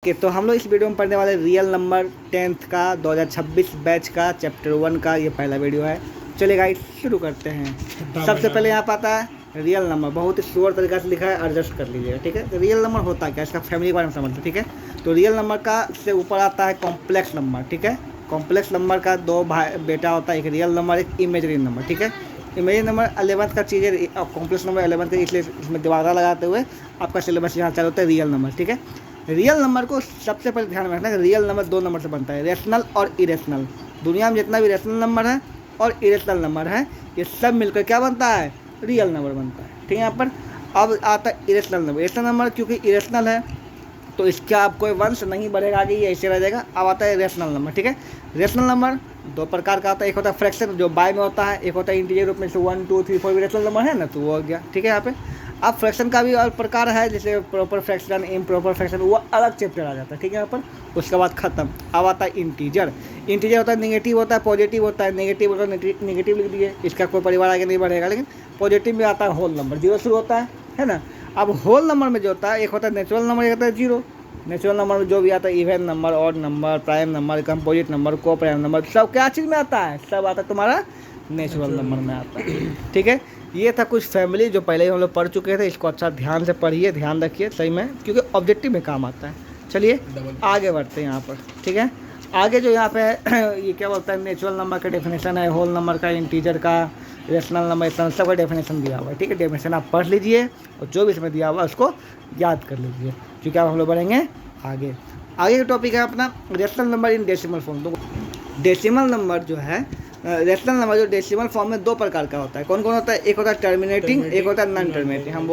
तो हम लोग इस वीडियो में पढ़ने वाले रियल नंबर 10th का 2026 बैच का चैप्टर 1 का ये पहला वीडियो है। चलिए गाइस शुरू करते हैं। सबसे पहले यहाँ पर आता है रियल नंबर, बहुत ही श्योर तरीका से लिखा है, एडजस्ट कर लीजिएगा, ठीक है। तो रियल नंबर होता क्या है, इसका फैमिली के बारे में समझते हैं, ठीक है। तो रियल नंबर का से ऊपर आता है कॉम्प्लेक्स नंबर, ठीक है। कॉम्प्लेक्स नंबर का दो बेटा होता है, एक रियल नंबर एक इमेजरी नंबर, ठीक है। इमेजरी नंबर 11th का चीज़ है, कॉम्प्लेक्स नंबर 11th का, इसलिए इसमें दोबारा लगाते हुए आपका सिलेबस यहाँ चालू होता है रियल नंबर, ठीक है। रियल नंबर को सबसे पहले ध्यान में रखना है कि रियल नंबर दो नंबर से बनता है, रेशनल और इरेशनल। दुनिया में जितना भी रेशनल नंबर है और इरेशनल नंबर है ये सब मिलकर क्या बनता है, रियल नंबर बनता है, ठीक है। यहाँ पर अब आता है इरेशनल नंबर। इरेशनल नंबर क्योंकि इरेशनल है तो इसका अब कोई वंश नहीं बढ़ेगा आगे, ये ऐसे रह जाएगा। अब आता है रेशनल नंबर, ठीक है। रेशनल नंबर दो प्रकार का होता है, एक होता है फ्रैक्शन जो बाय में होता है, एक होता है इंटीजर रूप में, जैसे 1 2 3 4 भी रेशनल नंबर है ना, तो वो हो गया, ठीक है। यहाँ पे अब फ्रैक्शन का भी और प्रकार है, जैसे प्रॉपर फ्रैक्शन, इम्प्रॉपर फ्रैक्शन, वो अलग चैप्टर आ जाता है, ठीक है। यहाँ पर उसके बाद खत्म। अब आता है इंटीजर। इंटीजर होता है नेगेटिव होता है, पॉजिटिव होता है। नेगेटिव होता है नेगेटिव लिख दिए, इसका कोई परिवार आगे नहीं बढ़ेगा। लेकिन पॉजिटिव में आता है होल नंबर, जीरो शुरू होता है ना। अब होल नंबर में जो होता है, एक होता है नेचुरल नंबर, एक होता है जीरो। नेचुरल नंबर में जो भी आता है, even number, odd number, prime number, composite number, को प्राइम नंबर, सब क्या चीज़ में आता है, सब आता है तुम्हारा नेचुरल नंबर में आता है, ठीक है। ये था कुछ फैमिली जो पहले ही हम लोग पढ़ चुके थे, इसको अच्छा ध्यान से पढ़िए, ध्यान रखिए सही में, क्योंकि ऑब्जेक्टिव में काम आता है। चलिए आगे बढ़ते हैं यहाँ पर, ठीक है। आगे जो यहाँ पे ये क्या बोलता है, नेचुरल नंबर का डेफिनेशन है, होल नंबर का, इंटीजर का, रेशनल नंबर, इतना सब का डेफिनेशन दिया हुआ है, ठीक है। डेफिनेशन आप पढ़ लीजिए और जो भी इसमें दिया हुआ है उसको याद कर लीजिए, क्योंकि अब हम लोग बढ़ेंगे आगे। आगे का टॉपिक है अपना rational number in decimal form. तो डेसिमल नंबर जो है, रेशनल नंबर जो डेसिमल फॉर्म में दो प्रकार का होता है। कौन कौन होता है, एक होता है टर्मिनेटिंग, एक होता है नॉन टर्मिनेटिंग। हम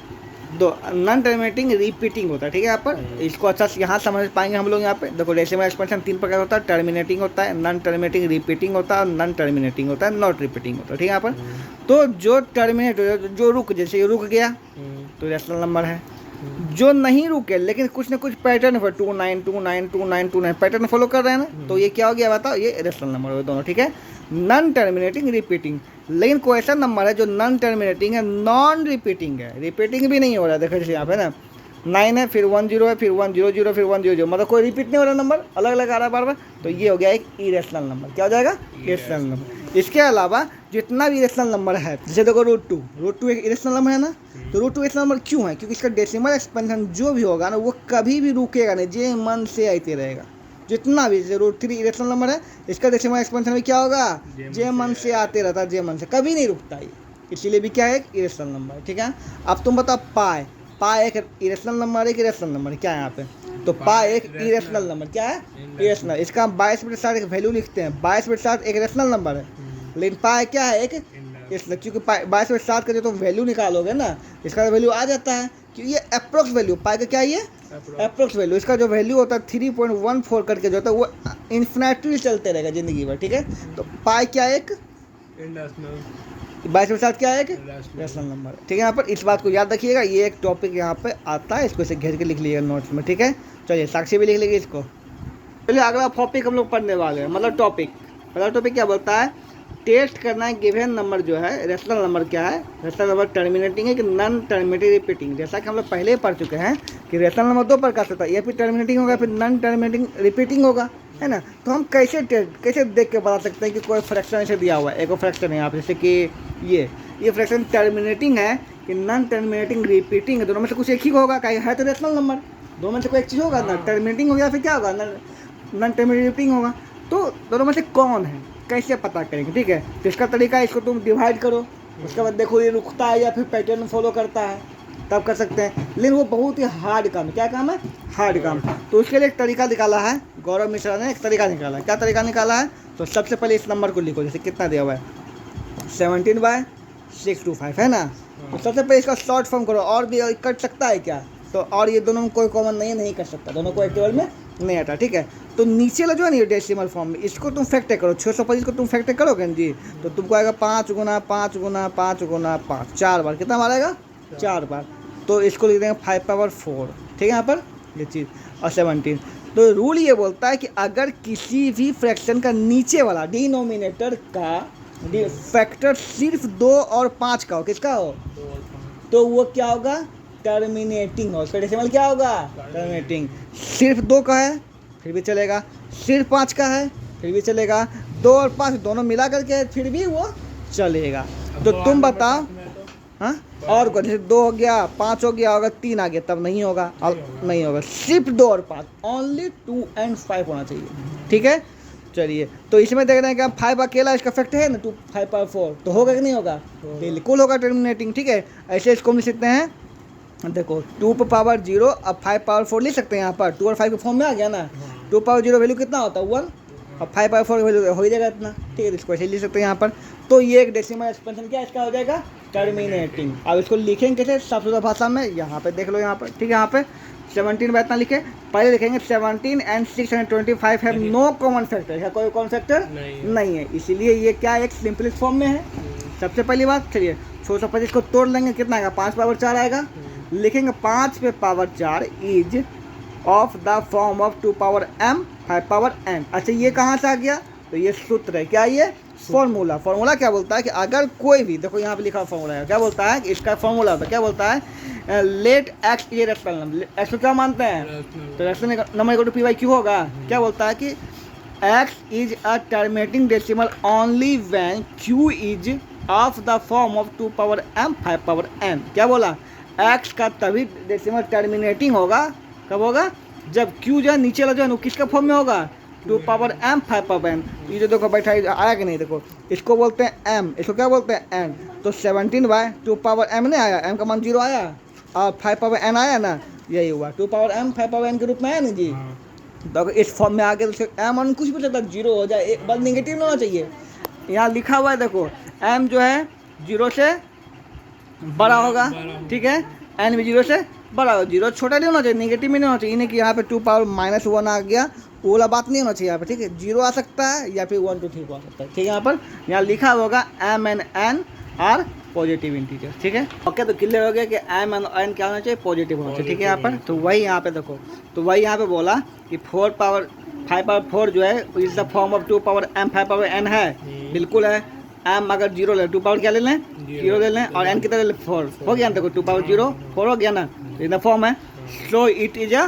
दो नॉन टर्मिनेटिंग रिपीटिंग होता है, ठीक है। यहाँ पर इसको अच्छा यहाँ समझ पाएंगे हम लोग। यहाँ पे देखो डेसिमल एक्सपेंशन तीन प्रकार होता है, टर्मिनेटिंग होता है, नॉन टर्मिनेटिंग रिपीटिंग होता है, और नॉन टर्मिनेटिंग होता है, नॉट रिपीटिंग होता है, ठीक है। यहाँ पर तो जो टर्मिनेट जो रुक, जैसे ये रुक गया तो रेशनल नंबर है। जो नहीं रुके लेकिन कुछ ना कुछ पैटर्न पर 29 29 29 29 पैटर्न फॉलो कर रहे हैं ना, तो ये क्या हो गया बताओ, ये रेशनल नंबर हो दोनों, ठीक है। नॉन टर्मिनेटिंग रिपीटिंग, लेकिन कोई ऐसा नंबर है जो नॉन टर्मिनेटिंग है, नॉन रिपीटिंग है, रिपीटिंग भी नहीं हो रहा है। देखो जैसे यहाँ पे ना 9 है, फिर 1 0 है, फिर 1 0 0, फिर 1 0 0, मतलब कोई रिपीट नहीं हो रहा नंबर, अलग अलग आ रहा है बार बार, तो ये हो गया एक इरेशनल नंबर। क्या हो जाएगा, इरेशनल नंबर। इसके अलावा जितना भी इरेशनल नंबर है, जैसे देखो रूट टू एक इरेशनल नंबर है ना, तो रूट टू इरेशनल नंबर क्यों है, क्योंकि इसका डेसिमल एक्सपेंशन जो भी होगा ना वो कभी भी रुकेगा नहीं, जे मन से आते रहेगा। जितना भी, जैसे रूट 3 इरेशनल नंबर है, इसका डेसिमल एक्सपेंशन भी क्या होगा, जे मन से आते रहता है, जे मन से कभी नहीं रुकता ये, इसीलिए भी क्या है, एक इरेशनल नंबर है, ठीक है। अब तुम बताओ पाई एक इरेशनल नंबर, एक इरेशनल नंबर क्या है यहाँ पे, तो पाई एक इरेशनल नंबर क्या है, इरेशनल। इसका हम 22/7 एक वैल्यू लिखते हैं, 22/7 एक रेशनल नंबर है, लेकिन पाई क्या है, एक इरेशनल। क्योंकि 22/7 का जो तुम वैल्यू निकालोगे ना, इसका वैल्यू आ जाता है, क्योंकि ये अप्रोक्स वैल्यू, पाई का क्या है, ये अप्रोक्स वैल्यू। इसका जो वैल्यू होता है 3.14 करके जो होता है वो इन्फिनिटली चलते रहेगा ज़िंदगी भर, ठीक है। तो पाई क्या है, एक 22/7 क्या है, एक रेशनल नंबर, ठीक है। यहाँ पर इस बात को याद रखिएगा, ये एक टॉपिक यहाँ पे आता है, इसको इसे घेर के लिख लीजिएगा नोट्स में, ठीक है। चलिए साक्षी भी लिख लीजिए इसको। चलिए अगला टॉपिक हम लोग पढ़ने वाले हैं, मतलब टॉपिक क्या बोलता है, टेस्ट करना है गिवन नंबर जो है, रेशनल नंबर क्या है, रेशनल नंबर टर्मिनेटिंग है कि नॉन टर्मिनेटिंग रिपीटिंग। जैसा कि हम लोग पहले ही पढ़ चुके हैं कि रेशनल नंबर दो प्रकार से होता है, या फिर टर्मिनेटिंग होगा, फिर नॉन टर्मिनेटिंग रिपीटिंग होगा, है ना। तो हम कैसे देख के बता सकते हैं कि कोई फ्रैक्शन ऐसे दिया हुआ है, एक फ्रैक्शन है यहाँ पे, जैसे कि ये फ्रैक्शन टर्मिनेटिंग है कि नॉन टर्मिनेटिंग रिपीटिंग है, दोनों में से कुछ एक ही होगा, कहीं है तो रेशनल नंबर, दोनों में से कोई एक चीज़ होगा ना, टर्मिनेटिंग होगा फिर क्या होगा, नॉन टर्मिनेटिंग होगा। तो दोनों में से कौन है, कैसे पता करेंगे, ठीक है। तो इसका तरीका है, इसको तुम डिवाइड करो, उसके बाद देखो ये रुकता है या फिर पैटर्न फॉलो करता है, तब कर सकते हैं। लेकिन वो बहुत ही हार्ड काम है, क्या काम है, हार्ड काम। तो उसके लिए एक तरीका निकाला है गौरव मिश्रा ने, एक तरीका निकाला है। क्या तरीका निकाला है, तो सबसे पहले इस नंबर को लिखो, जैसे कितना दिया हुआ है 17/625 है ना, तो सबसे पहले इसका शॉर्ट फॉर्म करो। और भी कट सकता है क्या, तो और ये दोनों में कोई कॉमन नहीं कर सकता, दोनों को एक टेबल में नहीं आता, ठीक है। तो नीचे वाला जो है ना डेसिमल फॉर्म में, इसको तुम फैक्टर करो, 625 को तुम फैक्टर करोगे जी, तो तुमको आएगा 5 गुना 5 गुना 5 गुना 5, 4 बार, कितना बार आएगा, 4 बार। तो इसको लिख देंगे 5/4, ठीक है। यहाँ पर ये चीज़, और 17। तो रूल ये बोलता है कि अगर किसी भी फ्रैक्शन का नीचे वाला डिनोमिनेटर का फैक्टर सिर्फ 2 और 5 का हो, किसका हो, तो वो क्या होगा, टर्मिनेटिंग हो, उसका डेसिमल क्या होगा? टर्मिनेटिंग। सिर्फ 2 का है फिर भी चलेगा, सिर्फ 5 का है फिर भी चलेगा, 2 और 5 दोनों मिला करके फिर भी वो चलेगा। तो तुम बताओ। हाँ, और को जैसे 2 हो गया, 5 हो गया, अगर 3 आ गया तब नहीं होगा, नहीं होगा। सिर्फ 2 और 5, ओनली 2 and 5 होना चाहिए, ठीक है। चलिए, तो इसमें देख रहे हैं कि 5 अकेला इसका फैक्ट है ना, 2 5 पावर 4, तो होगा कि नहीं होगा? बिल्कुल होगा टर्मिनेटिंग, ठीक है। ऐसे इसको लिख सकते हैं, देखो 2 पावर 0, अब 5 पावर 4 लिख सकते हैं यहाँ पर, 2 और 5 के फॉर्म में आ गया ना। 2 पावर 0 वैल्यू कितना होता है? 1, अब 5 पावर 4 वैल्यू हो ही जाएगा इतना, ठीक है। इसको ऐसे लिख सकते हैं यहाँ पर। तो ये एक डेसिमल एक्सपेंशन क्या इसका हो जाएगा? टर्मिनेटिंग। अब इसको लिखेंगे कैसे साफ सुथरा भाषा में? यहाँ पे देख लो, यहाँ पर, ठीक है। यहाँ पे 17 बाय इतना लिखे, पहले लिखेंगे 17 and 625 है नो कॉमन फैक्टर है, कोई कॉमन फैक्टर नहीं है, इसीलिए ये क्या एक सिंपलेस्ट फॉर्म में है। सबसे पहली बात, चलिए 625 को तोड़ लेंगे, कितना आएगा? 5 पावर 4 आएगा। लिखेंगे 5 पे power 4 is of the form of 2 power m 5 power n। अच्छा, ये कहाँ से आ गया? तो ये सूत्र है, क्या ये? फॉर्मूला। फॉर्मूला क्या बोलता है कि अगर कोई भी, देखो यहाँ पे लिखा हुआ फॉर्मूला है, क्या बोलता है कि इसका फॉर्मूला होता है, क्या बोलता है? लेट एक्स ये रैशनल नंबर, एक्स को क्या मानते हैं? तो rational number equal to p by q होगा। क्या बोलता है कि x is a terminating decimal only when q is of the form of 2 power m 5 power n। क्या बोला? एक्स का तभी डेसिमल टर्मिनेटिंग होगा, कब होगा? जब क्यू जो है नीचे वाला जो है वो किसका फॉर्म में होगा? 2 पावर m 5 पावर n। ये जो देखो बैठा आया कि नहीं, देखो इसको बोलते हैं m, इसको क्या बोलते हैं n। तो 17 बाय 2 पावर m नहीं आया, m का मान 0 आया, और 5 पावर n आया ना, यही हुआ 2 पावर m 5 पावर n के रूप में आया ना जी। तो अगर इस फॉर्म में आ गया तो m मान कुछ भी सकता है, 0 हो जाए, एक बार निगेटिव होना चाहिए। यहाँ लिखा हुआ है देखो, m जो है 0 से बड़ा होगा, ठीक है, n भी 0 से बड़ा होगा। 0 छोटा नहीं होना चाहिए, निगेटिव में नहीं होना चाहिए। इन्हें कि यहाँ पे 2 पावर -1 आ गया, वो वाला बात नहीं होना चाहिए यहाँ पे, ठीक है। 0 आ सकता है या फिर 1 2 3 आ सकता है, ठीक है। यहाँ पर यहाँ लिखा होगा m and n are positive integer, ठीक है। ओके, तो क्लियर हो गया कि m and n क्या होना चाहिए? पॉजिटिव होना चाहिए, ठीक है। यहाँ पर तो वही यहाँ पे देखो, तो वही यहाँ पे बोला कि 4 पावर 5 पावर 4 जो है is the form of 2 power m 5 power n है, बिल्कुल है। m अगर 0 ले, 2 पावर क्या ले लें? 0 ले लें, और n कितना ले लें? 4 हो गया ना, देखो 2 पावर 0 4 हो गया ना, इन द फॉर्म है। सो it is a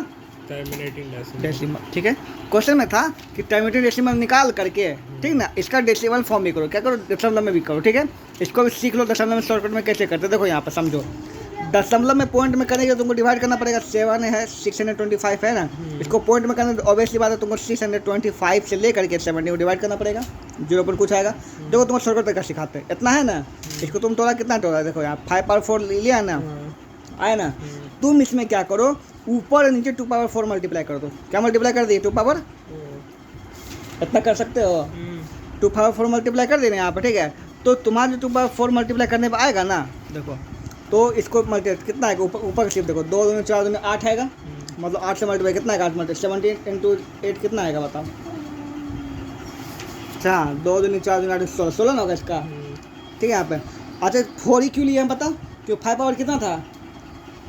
terminating decimal, ठीक है। क्वेश्चन में था कि टर्मिनेटिंग डेसिमल निकाल करके, ठीक ना, इसका डेसिमल फॉर्म भी करो, क्या करो? दशमलव में भी करो, ठीक है। इसको भी सीख लो, दशमलव में शॉर्टकट में कैसे करते, देखो यहाँ पर समझो। दशमलव में पॉइंट में करने के तुमको डिवाइड करना पड़ेगा, 7 है 625 है ना, इसको पॉइंट में करने ऑब्वियसली बात है, तुमको 625 से लेकर के 70 को डिवाइड करना पड़ेगा, 0 पर कुछ आएगा। देखो तुमको शॉर्टकट तरीका सिखाते हैं, इतना है ना, इसको तुम तोड़ा कितना तोड़ा, देखो यहाँ 5 पावर 4 लिया ना, आया ना। तुम इसमें क्या करो, ऊपर और नीचे 2 पावर 4 मल्टीप्लाई कर दो। क्या मल्टीप्लाई कर दिए? 2 पावर, इतना कर सकते हो, 2 पावर 4 मल्टीप्लाई कर देना यहाँ पर, ठीक है। तो तुम्हारा जो 2 पावर 4 मल्टीप्लाई करने पर आएगा ना, देखो तो इसको मल्टीप्लाई कितना आएगा, ऊपर का सिर्फ देखो, 2 दूनी 4 दूनी 8 आएगा, मतलब 8 से मल्टीप्लाई कितना आएगा? 8 मल्टीप्लाई 17 इंटू 8 कितना आएगा बताओ? अच्छा, 2 दूनी 4 दूनी 8 16 ना होगा इसका, ठीक है यहाँ पे। अच्छा 4 ही क्यों लिए हम बताओ? क्यों 5 पावर कितना था?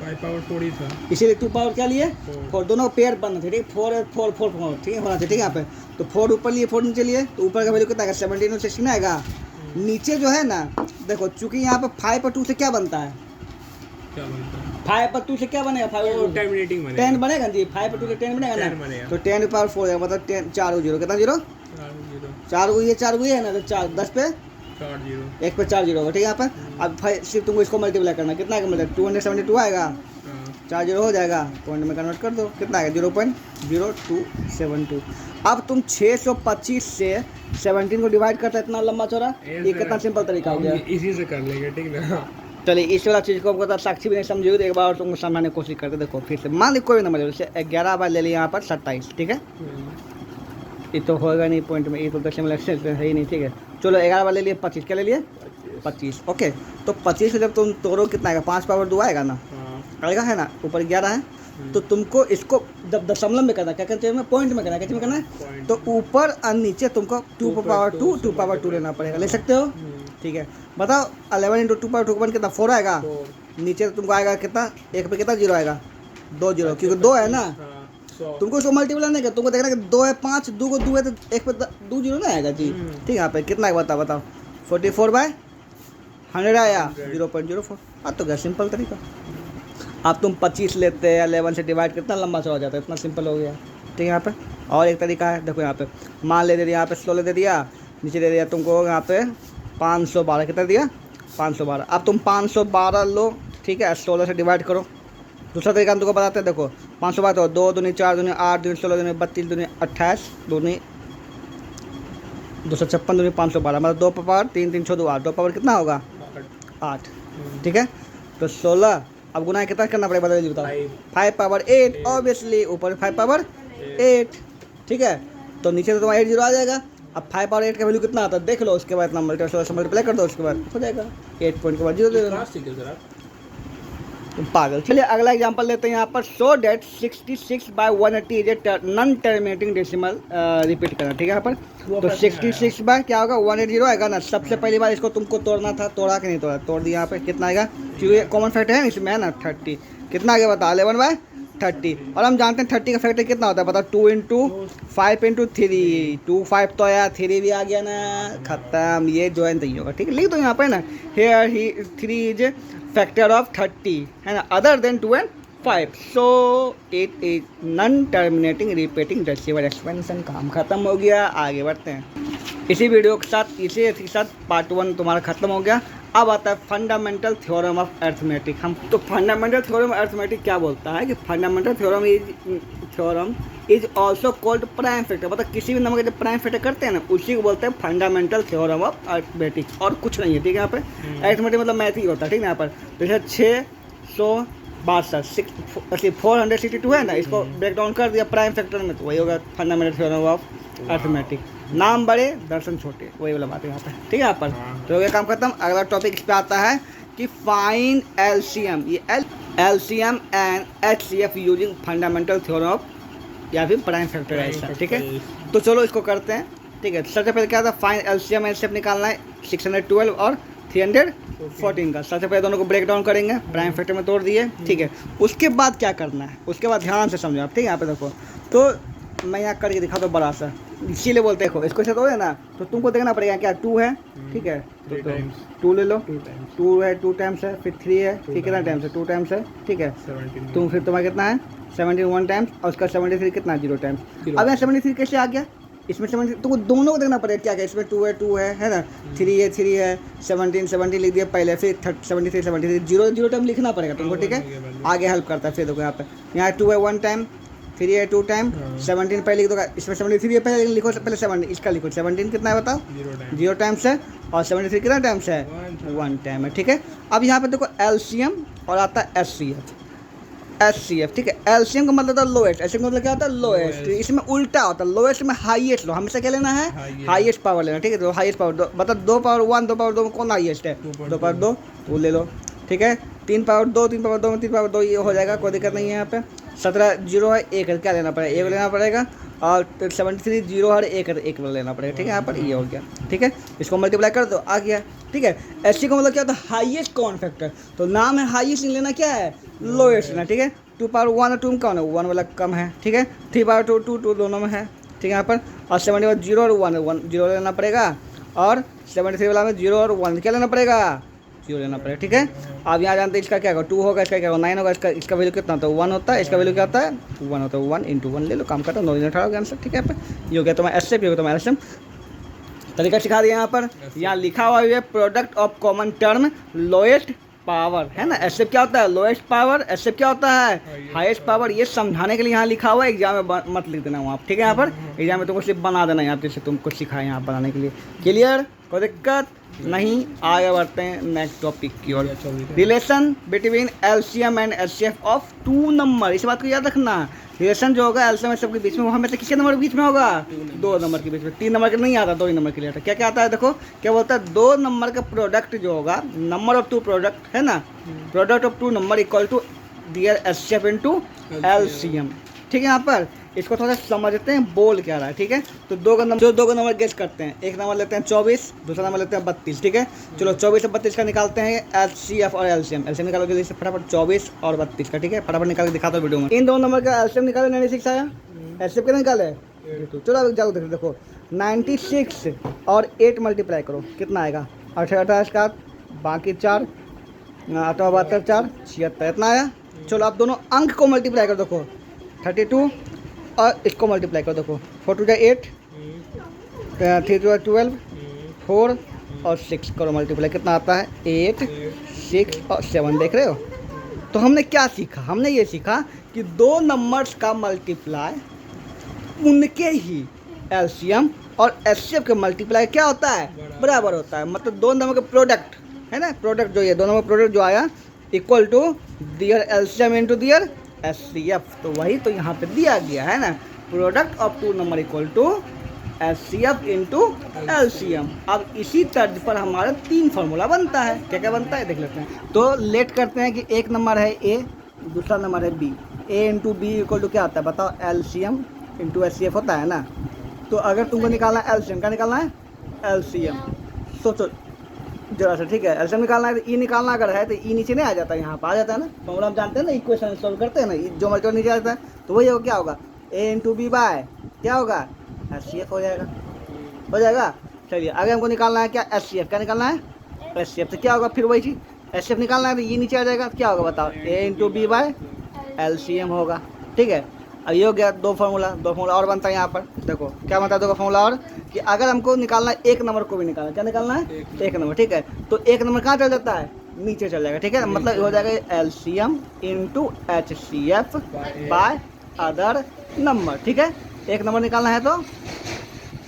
5 पावर 4 ही था, इसीलिए 2 पावर क्या लिए? 4, दोनों पेयर बनना थे, ठीक है। 4 4 4 4, ठीक है, होना चाहिए, ठीक है। यहाँ पे तो 4 ऊपर लिए, 4 नीचे लिए, तो ऊपर का वैल्यू कितना आएगा? 17 और 16 आएगा। नीचे जो है ना, देखो चूंकि यहाँ पे 5 और 2 से क्या बनता है? क्या बनता है? 5 और 2 से क्या बनेगा? 5 और 2 टर्मिनेटिंग बनेगा, 10 बनेगा जी, 5 और 2 से 10 बनेगा ना, तो 10 पावर 4 है, मतलब 10 4 0 कितना 0? 4 को ये 4 को ये है ना, तो 4 10 पे 4 0, 1 पे 4 0 होगा, ठीक है। यहाँ पर अब सिर्फ तुमको इसको मल्टीप्लाई करना, कितना आएगा? मतलब 272 आएगा, 4 0 हो जाएगा, पॉइंट में कन्वर्ट कर दो, कितना आएगा? 0.0272। अब तुम 625 से 17 को डिवाइड करता है, इतना लंबा चौड़ा, ये कितना सिंपल तरीका हो गया। इसी से कर लेंगे, ठीक ना। चलिए इस वाला चीज़ को हमको साक्षी भी नहीं समझी, तो एक बार और तुमको समझाने की कोशिश करते। देखो फिर से मान ली कोई भी नंबर ले लो, जैसे 11 बार ले लिया यहाँ पर 27, ठीक है। ये तो होगा नहीं पॉइंट में, ये तो दशमलव है ही नहीं, ठीक है। चलो 11 बार ले लिए 25, क्या ले लिए? 25, ओके। तो 25 से जब तुम तोड़ो कितना आएगा? 5 पावर 2 आएगा ना, आएगा है ना, ऊपर 11 है। तो तुमको इसको जब दशमलव में करना, क्या कहते हैं, पॉइंट में करना, कैसे में करना है? तो ऊपर और नीचे तुमको 2 पावर 2 2 पावर 2 लेना पड़ेगा, ले सकते हो, ठीक है। बताओ 11 इंटू 2 पावर 2 का कितना? 4 आएगा। नीचे तुमको आएगा कितना? 1 पे कितना 0 आएगा? 2 0, क्योंकि 2 है ना, तुमको इसको मल्टीप्लाई नहीं कर, तुमको देखना कि 2 है 5, 2 को 2 है तो 1 पे 2 0 ना आएगा जी, ठीक है। यहाँ पे कितना है बताओ? 44/100 आया, 0.04। अब तो क्या सिंपल तरीका। अब तुम 25 लेते हैं 11 से डिवाइड कितना लंबा चौड़ा हो जाता है, इतना सिंपल हो गया। ठीक है यहाँ पे और एक तरीका है, देखो यहाँ पे मान ले दे दिया, यहाँ पे 16 दे दिया, नीचे दे दिया तुमको यहाँ पे 512, कितना दिया 512। अब तुम 512 लो, ठीक है, 16 से डिवाइड करो। दूसरा तरीका हम तुमको बताते हैं, देखो 512 तो 2 दूनी 4 दूनी 8 दूनी 16 दूनी 32 दूनी 28 दूनी 256 दूनी 512, मतलब 2 पावर 3 3 6 2 8, 2 पावर कितना होगा 8। ठीक है, तो 16 अब गुना कितना करना पड़ेगा बताइए, बताओ 5 पावर 8 ऑब्वियसली, ऊपर 5 पावर 8। ठीक है, तो नीचे तो तुम्हारा 8 0 आ जाएगा। अब 5 पावर 8 का वैल्यू कितना आता है देख लो, उसके बाद नंबर 16 से मल्टीप्लाई कर दो, उसके बाद हो जाएगा 8 पॉइंट के बाद 0 दे देना। तुम पागल। चलिए अगला एग्जांपल लेते हैं यहाँ पर, so that 66/180 is a non terminating decimal, repeat करना। ठीक है यहाँ पर, तो 66 बाय क्या होगा 180 आएगा ना। सबसे पहली बार इसको तुमको तोड़ना था, तोड़ा कि नहीं तोड़ा, तोड़ दिया। यहाँ पे कितना आएगा, क्योंकि कॉमन फैक्टर है इसमें है ना 30, कितना आगे बता 11/30। और हम जानते हैं 30 का फैक्टर कितना होता है, बताओ 2 × 5 × 3, 2 5 तो आया, 3 भी आ गया ना, खत्म, ये ज्वाइन नहीं होगा। ठीक है, लिख दो यहाँ पे ना, हेयर ही 3 इज फैक्टर ऑफ 30 है ना, other than 2 and 5, so it is non terminating repeating decimal expansion. काम खत्म हो गया, आगे बढ़ते हैं इसी वीडियो के साथ, इसी के साथ पार्ट 1 तुम्हारा खत्म हो गया। अब आता है फंडामेंटल थ्योरम ऑफ अर्थमेटिक। हम तो फंडामेंटल थ्योरम ऑफ अर्थमेटिक क्या बोलता है कि fundamental theorem is also called prime factor, मतलब किसी भी नंबर का जब प्राइम फैक्टर करते हैं ना, उसी को बोलते हैं फंडामेंटल थ्योरम ऑफ अर्थमेटिक, और कुछ नहीं है। ठीक है, यहाँ पे अर्थमेटिक मतलब मैथ ही होता है। ठीक है, यहाँ पर जैसे 662 462 है ना, इसको ब्रेक डाउन कर दिया प्राइम फैक्टर में, तो वही होगा फंडामेंटल थ्योरम ऑफ अर्थमेटिक। नाम बड़े दर्शन छोटे, वही वाला बात है यहाँ पे। ठीक है, यहाँ पर तो ये काम खत्म। अगला टॉपिक इस पे आता है कि फाइन एलसीएम, ये LCM and HCF using fundamental theorem of या फिर प्राइम फैक्टराइजेशन। ठीक है, तो चलो इसको करते हैं। ठीक है, सबसे पहले क्या था, फाइन एलसीएम एचसीएफ निकालना है 612 और 314 का। सबसे पहले दोनों को ब्रेक डाउन करेंगे, प्राइम फैक्टर में तोड़ दिए। ठीक है, उसके बाद क्या करना है, उसके बाद ध्यान से समझो आप। ठीक है, यहाँ पे देखो, तो मैं यहाँ करके दिखा दो बड़ा सा, इसीलिए बोलते देखो इसको ऐसे तोड़े ना, तो तुमको देखना पड़ेगा क्या 2 है। ठीक है, तो 2 ले लो, 2 है 2 टाइम्स है, फिर 3 है, फिर कितना टाइम्स है 2 टाइम्स है। ठीक है, तुम फिर तुम्हारा कितना है 17 1 टाइम्स, और उसका 73 कितना 0 टाइम्स। अब यहाँ 73 कैसे आ गया, इसमें 73 तुमको दोनों को देखना पड़ेगा क्या क्या, इसमें 2 है ना, 3 है 17 लिख दिया पहले, फिर 73 0 टाइम लिखना पड़ेगा तुमको। ठीक है, आगे हेल्प करता है। फिर देखो यहाँ पे, यहाँ 2 है 1 टाइम, 3 है 2 टाइम, 17 पहले लिख दो, इसमें 73 है पहले लिखो, पहले 17 इसका लिखो, 17 कितना है बताओ 0 टाइम्स है, और 73 कितना टाइम्स है 1 टाइम है। ठीक है, अब यहाँ पे देखो एलसीएम और आता है एचसीएफ। ठीक है, एलसीएम का मतलब होता है लोएस्ट, एचसीएफ का मतलब क्या होता है लोएस्ट, इसमें उल्टा होता है, लोएस्ट में हाईएस्ट लो, हमेशा क्या लेना है हाईएस्ट पावर लेना। ठीक है, तो हाईएस्ट पावर मतलब 2 पावर 1 2 पावर 2 में कौन हाईएस्ट है 2 पावर 2, वो ले लो। ठीक है, 3 पावर 2 3 पावर 2 में 3 पावर 2 ये हो जाएगा, कोई दिक्कत नहीं है। यहाँ पे 17 0 है 1 है, क्या लेना पड़ेगा 1 लेना पड़ेगा, और 73 0 है 1 है, 1 लेना पड़ेगा। ठीक है, यहाँ पर ये हो गया। ठीक है, इसको मल्टीप्लाई कर दो, आ गया। ठीक है, एचसी का मतलब क्या होता है हाईएस्ट कॉमन फैक्टर, तो नाम है हाईएस्ट, लेना क्या है लोएस्ट लेना। ठीक है, 2 पावर 1 और 2 में कौन है 1 वाला कम है। ठीक है, 3 पावर 2 2 दोनों में है। ठीक है, यहाँ पर और 71 0 और 1 0 लेना पड़ेगा, और 73 वाला में 0 और 1 क्या लेना पड़ेगा 0 लेना पड़ेगा। ठीक है, अब यहाँ जानते हैं इसका क्या होगा 2 होगा, इसका क्या होगा 9 होगा, इसका वैल्यू कितना होता है 1 होता है, इसका वैल्यू क्या होता है 1 होता है, 1 × 1 ले लो, काम करता है 9 18 हो गया आंसर। ठीक है, ये हो गया तुम्हारा एचसीएफ, ये हो गया तुम्हारा एलसीएम। तरीका सिखा दिया यहाँ पर, यहाँ लिखा हुआ है product of common term lowest power है ना। एचसीएफ क्या होता है लोएस्ट पावर, एचसीएफ क्या होता है हाईएस्ट पावर, ये समझाने के लिए यहाँ लिखा हुआ है, एग्जाम में मत लिख देना वहाँ। ठीक है, यहाँ पर एग्जाम में तुमको सिर्फ बना देना, यहाँ जैसे तुमको सिखाया यहाँ बनाने के लिए। क्लियर, कोई दिक्कत नहीं। आगे बढ़ते हैं नेक्स्ट टॉपिक की ओर, relation between LCM and HCF of 2 number. इस बात को याद रखना, रिलेशन जो होगा एलसीएम एचसीएफ के बीच में, वो हमेशा किसके नंबर के बीच में होगा 2 नंबर के बीच में, 3 नंबर के नहीं आता, 2 ही नंबर के लिए आता है। क्या क्या आता है देखो, क्या बोलता है 2 नंबर का प्रोडक्ट जो होगा, नंबर ऑफ 2 प्रोडक्ट है ना, product of 2 number equal to their HCF into LCM. ठीक है, यहाँ पर इसको थोड़ा सा समझते हैं बोल क्या रहा है। ठीक है, तो 2 का नंबर गेस करते हैं, एक नंबर लेते हैं 24, दूसरा नंबर लेते हैं 32। ठीक है, चलो 24 और 32 का निकालते हैं एचसीएफ और एलसीएम। एलसीएम निकालो जल्दी से फटाफट 24 और 32 का। ठीक है, फटाफट निकाल के दिखाता हूँ वीडियो में। इन 2 नंबर का एलसीएम निकाले 96 आया, एचसीएफ क्या निकाले, चलो अब जाओ देखो 96 और 8 मल्टीप्लाई करो कितना आएगा 18 का, बाकी 4 8 72 4 76 इतना आया। चलो आप दोनों अंक को मल्टीप्लाई कर देखो, 32 और इसको मल्टीप्लाई कर देखो, 4 टू 8, 3 टू 12, 4 और 6 करो मल्टीप्लाई, कितना आता है 8, 6 और 7। देख रहे हो? तो हमने क्या सीखा? हमने ये सीखा कि दो नंबर्स का मल्टीप्लाई उनके ही एलसीएम और एचसीएफ के मल्टीप्लाई क्या होता है? बराबर होता है। मतलब दो नंबर का प्रोडक्ट है ना, प्रोडक्ट जो ये दो नंबर प्रोडक्ट जो आया equal to their LCM into their HCF. तो वही तो यहाँ पे दिया गया है ना, product of two number equal to HCF into LCM. अब इसी तर्ज पर हमारा 3 फार्मूला बनता है। क्या क्या बनता है देख लेते हैं। तो लेट करते हैं कि एक नंबर है ए, दूसरा नंबर है B. A into B equal to क्या होता है बताओ? एलसीएम इंटू एचसीएफ होता है ना। तो अगर तुमको निकालना है एलसीएम, क्या निकालना है? एलसीएम। सोचो जरा सा, ठीक है। एलसीएम निकालना है तो ई निकालना अगर है तो ई नीचे नहीं आ जाता है, यहाँ पर आ जाता है ना। फॉर्मूला हम जानते हैं ना, इक्वेशन सॉल्व करते हैं ना, जो मल्टीपल नीचे आ जाता है। तो वही होगा, क्या होगा? ए इंटू बी बाय क्या होगा? एचसीएफ हो जाएगा, हो जाएगा। चलिए आगे हमको निकालना है क्या? एचसीएफ। क्या निकालना है? एचसीएफ। तो क्या होगा फिर वही चीज़, एचसीएफ निकालना है तो ये नीचे आ जाएगा। क्या होगा बताओ? ए इंटू बी बाय एलसीएम होगा, ठीक है। अब ये हो गया दो फार्मूला और बनता है यहाँ पर। देखो क्या बनता है दो का फार्मूला और, कि अगर हमको निकालना है एक नंबर को भी निकालना, क्या निकालना है? एक नंबर, ठीक है। तो एक नंबर कहाँ चल जाता है? नीचे चल जाएगा, ठीक है। मतलब हो जाएगा LCM into HCF by other number, ठीक है। एक नंबर निकालना है तो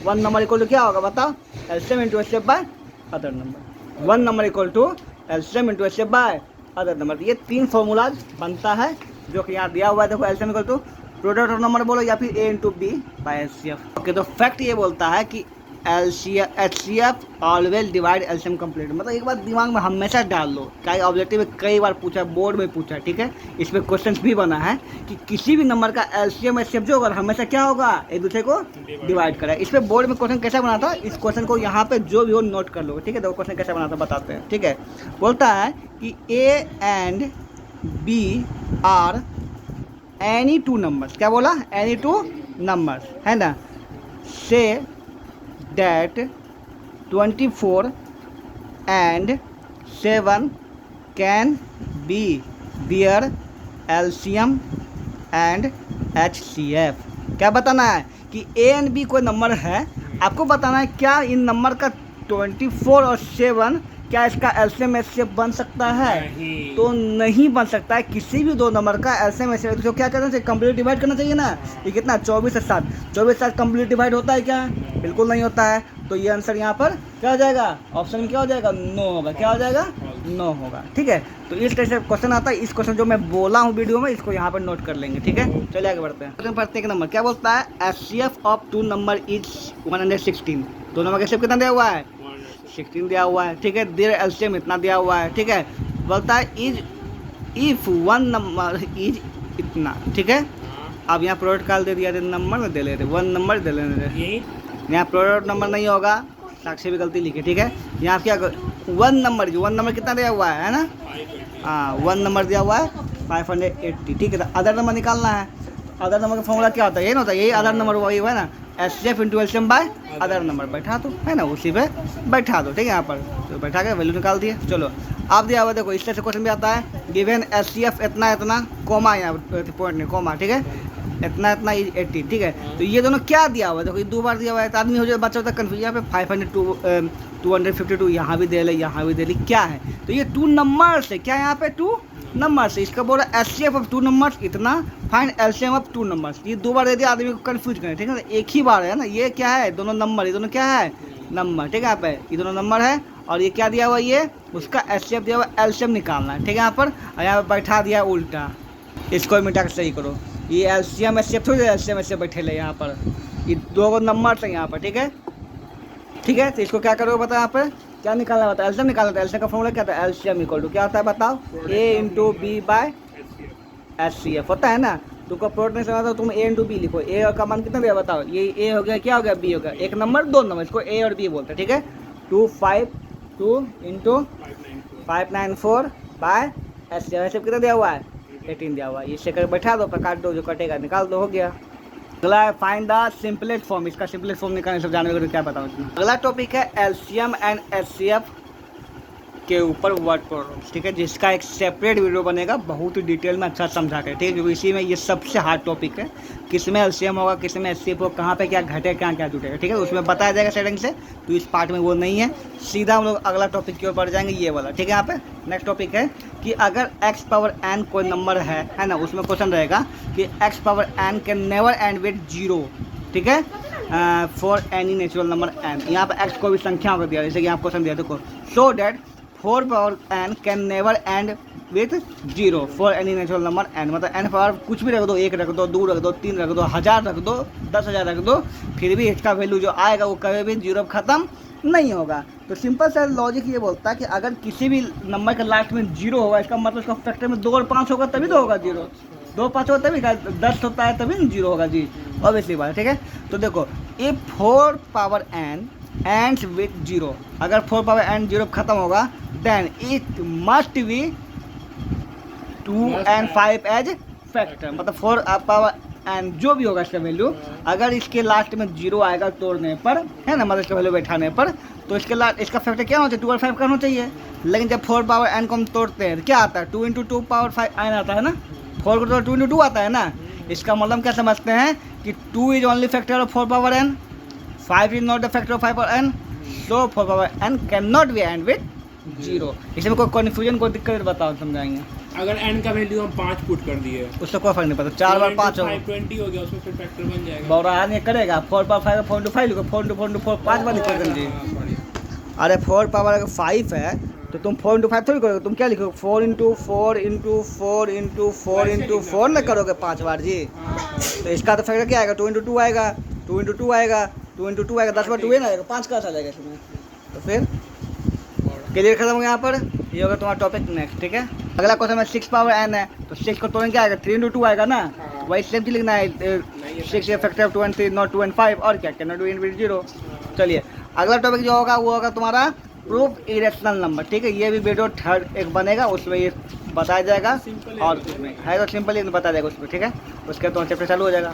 1 नंबर इक्वल टू क्या होगा बताओ? LCM into HCF by other number. 1 number equal to LCM into HCF by other number. ये 3 फार्मूलाज बनता है जो कि यहाँ दिया हुआ है। देखो LCM equal to product of number बोलो या फिर A into B by HCF. Okay, तो फैक्ट ये बोलता है कि HCF always divide LCM complete. मतलब एक बात दिमाग में हमेशा डाल लो, क्या ऑब्जेक्टिव में कई बार पूछा, बोर्ड में पूछा, ठीक है। इस पर क्वेश्चन भी बना है कि किसी भी नंबर का एलसीएम एचसीएफ जो होगा हमेशा क्या होगा? एक दूसरे को डिवाइड करें। इस पर बोर्ड में क्वेश्चन कैसे बना था, इस क्वेश्चन को यहाँ पे जो भी हो नोट कर लो, ठीक है। देखो क्वेश्चन कैसे बना था बताते हैं, ठीक है। बोलता है कि A and B are any 2 numbers. क्या बोला? एनी 2 नंबर्स, है ना। Say that 24 and 7 can be their LCM and HCF. क्या बताना है? कि ए एंड बी कोई नंबर है, आपको बताना है क्या इन नंबर का 24 और 7 क्या इसका एलसीएम एचसीएफ बन सकता है? तो नहीं बन सकता है। किसी भी दो नंबर का एलसीएम एचसीएफ तो क्या करना चाहिए? कंप्लीट डिवाइड करना चाहिए ना। ये कितना? 24 से 7, 24 से 7 कंप्लीट डिवाइड होता है क्या? बिल्कुल नहीं होता है। तो ये आंसर यहाँ पर क्या हो जाएगा? ऑप्शन में क्या हो जाएगा? नो होगा। क्या हो जाएगा? नो होगा, ठीक है। तो इस तरह से क्वेश्चन आता है। इस क्वेश्चन जो मैं बोला हूँ वीडियो में, इसको यहाँ पर नोट कर लेंगे, ठीक है। चलिए आगे बढ़ते हैं। क्वेश्चन पढ़ते हैं। नंबर क्या बोलता है? HCF of 2 number is 116। दो नंबर का एचसीएफ कितना दिया हुआ है? 16 दिया हुआ है, ठीक है। देयर एलसीएम इतना दिया हुआ है, ठीक है। बोलता है इज इफ 1 नंबर इज इतना, ठीक है। अब यहाँ प्रोडक्ट कॉल दे दिया, नंबर में दे लेते 1 नंबर दे लेते। यहाँ प्रोडक्ट नंबर नहीं होगा, साक्षी भी गलती लिखे, ठीक है। यहाँ क्या 1 नंबर, जो 1 नंबर कितना दिया हुआ है ना? हाँ 1 नंबर दिया हुआ है 580, ठीक है। तो अदर नंबर निकालना है। अदर नंबर का फॉर्मूला क्या होता है? ये ना होता है, यही अदर नंबर वही हुआ है ना, HCF into LCM bye other number. बैठा दो, है ना, उसी पे बैठा दो, ठीक है। यहाँ पर तो बैठा के वैल्यू निकाल दिए। चलो आप दिया हुआ देखो, इस तरह से क्वेश्चन भी आता है। गिवन एचसीएफ इतना इतना, कोमा यहाँ पॉइंट नहीं, कोमा, ठीक है। इतना इतना 80, ठीक है। तो ये दोनों क्या दिया हुआ है? देखो ये 2 बार दिया हुआ है तो आदमी हो जाए, बच्चा होता है कन्फ्यूज। यहाँ पे 252 यहाँ भी दे ले, यहाँ भी दे ले, क्या है? तो ये 2 नंबर से, क्या यहाँ पे 2 नंबर से इसका बोला एचसीएफ ऑफ 2 नंबर्स इतना, फाइंड एलसीएम ऑफ 2 नंबर्स। ये 2 बार दे दिया, आदमी को कन्फ्यूज करें, ठीक है। एक ही बार है ना, ये क्या है? दोनों नंबर, ये दोनों क्या है? नंबर, ठीक है। यहाँ पे ये दोनों नंबर है और ये क्या दिया हुआ? ये उसका एचसीएफ दिया हुआ, एलसीएम निकालना है, ठीक है। यहाँ पर और यहाँ पर बैठा दिया उल्टा, इसको मिटा के सही करो। ये एलसीएम एचसीएफ थोड़ी एलसीएम एचसीएफ बैठे ले यहाँ पर, ये 2 नंबर से यहाँ पर, ठीक है, ठीक है। तो इसको क्या करोगे बताओ? यहाँ पर क्या निकालना होता है? एलसीएम निकालना होता है। एलसीएम का फॉर्मूला क्या होता है? एलसीएम इक्वल टू क्या होता है बताओ? ए इंटू बी बाय एचसीएफ होता है ना। तुमको प्रोडक्ट नहीं समझता तो तुम ए इंटू बी लिखो। ए का मान कितना दिया बताओ? ये ए हो गया, क्या हो गया? बी हो गया। एक नंबर 2 नंबर, इसको ए और बी बोलते हैं, ठीक है। 252 इंटू 594 बाय एचसीएफ कितना दिया हुआ है? 18 दिया हुआ है। इसे कर बैठा दो, काट दो, जो कटेगा निकाल दो, हो गया। अगला है फाइंड द सिंपलेस्ट फॉर्म। इसका सिंपलेस्ट फॉर्म निकालने सब जानने को क्या बताऊँ इसमें। अगला टॉपिक है एलसीएम एंड एचसीएफ के ऊपर वर्ड प्रॉब्लम्स, ठीक है, जिसका एक सेपरेट वीडियो बनेगा बहुत ही डिटेल में अच्छा समझा के, ठीक है, क्योंकि इसी में ये सबसे हार्ड टॉपिक है, किस में एलसीएम होगा, किस में एचसीएफ होगा, कहाँ पे क्या घटे क्या क्या जुटेगा, ठीक है, उसमें बताया जाएगा सेटिंग से। तो इस पार्ट में वो नहीं है, सीधा हम लोग अगला टॉपिक की ओर बढ़ जाएंगे, ये वाला, ठीक है। यहाँ पे नेक्स्ट टॉपिक है कि अगर x पावर n कोई नंबर है ना, उसमें क्वेश्चन रहेगा कि x power n can never and with 0, ठीक है, for any natural number n। यहाँ पे x को भी संख्याओं को दिया, जैसे कि यहाँ क्वेश्चन दिया देखो, so that 4 power n can never and with 0 for any natural number n, मतलब n पावर कुछ भी रख दो, 1 रख दो, 2 रख दो, 3 रख दो, 1000 रख दो, 10,000 रख दो, फिर भी इसका वैल्यू जो आएगा वो कभी भी 0 ख़त्म नहीं होगा। तो सिंपल सा लॉजिक ये बोलता है कि अगर किसी भी नंबर के लास्ट में 0 होगा, इसका मतलब उसका फैक्टर में 2 और 5 होगा तभी तो होगा 0, 2 5 होगा तभी, 10 होता है तभी 0 होगा जी, ऑब्वियसली बात है, ठीक है। तो देखो if 4 power n ends with 0, अगर 4 पावर n 0 खत्म होगा then it must be 2 and 5 as factor, मतलब 4 पावर n जो भी होगा इसका वैल्यू, अगर इसके लास्ट में 0 आएगा तोड़ने पर, है ना, मतलब इसका वैल्यू बैठाने पर, तो इसके लास्ट इसका फैक्टर क्या होना चाहिए, 2 और 5 का होना चाहिए। लेकिन जब 4 पावर n को हम तोड़ते हैं क्या आता है, 2 × 2 पावर 5 n आता है ना, 4 को तो 2 × 2 आता है ना। इसका मतलब क्या समझते हैं कि 2 is only factor of 4 power n, 5 is not the factor of 5 power n, so 4 power n can not be and with 0। इसमें कोई कन्फ्यूजन, कोई दिक्कत बताओ, समझाएंगे। अगर n का वैल्यू हम 5 पुट कर दिए, उससे कोई फर्क नहीं पड़ता, 4 बार 5 होगा, 20 हो गया, उसमें फिर फैक्टर बन जाएगा। बौरा नहीं करेगा, 4 पावर 5 4 × 5 लिखो, 4 × 4 × 4 5 बार लिखो जी। अरे 4 पावर अगर 5 है तो तुम 4 × 5 थोड़ी करोगे, तुम क्या लिखोगे, 4 × 4 × 4 × 4 × 4 ना करोगे 5 बार जी। तो इसका तो फैक्टर क्या आएगा, 2 × 2 आएगा, 2 × 2 आएगा, 2 × 2 आएगा, 10 बार 2 है ना आएगा, 5 का आ जाएगा इसमें। तो फिर क्लियर खत्म हो गया यहाँ पर, ये होगा तुम्हारा टॉपिक। नेक्स्ट, ठीक है, अगला क्वेश्चन में 6 पावर n है, तो 6 को तोड़ने क्या आएगा, 3 × 2 आएगा ना, वही सेम चीज लिखना है, 6 ये factor of 2 and 3 not 2 and 5, और क्या कैन नॉट बी विद 0। चलिए अगला टॉपिक जो होगा वो होगा तुम्हारा प्रूफ इरेशनल नंबर, ठीक है, ये भी वीडियो थर्ड एक बनेगा, उसमें ये बताया जाएगा, और उसमें है तो सिंपल ही बताया जाएगा उसमें, ठीक है, उसके तो चैप्टर चालू हो जाएगा।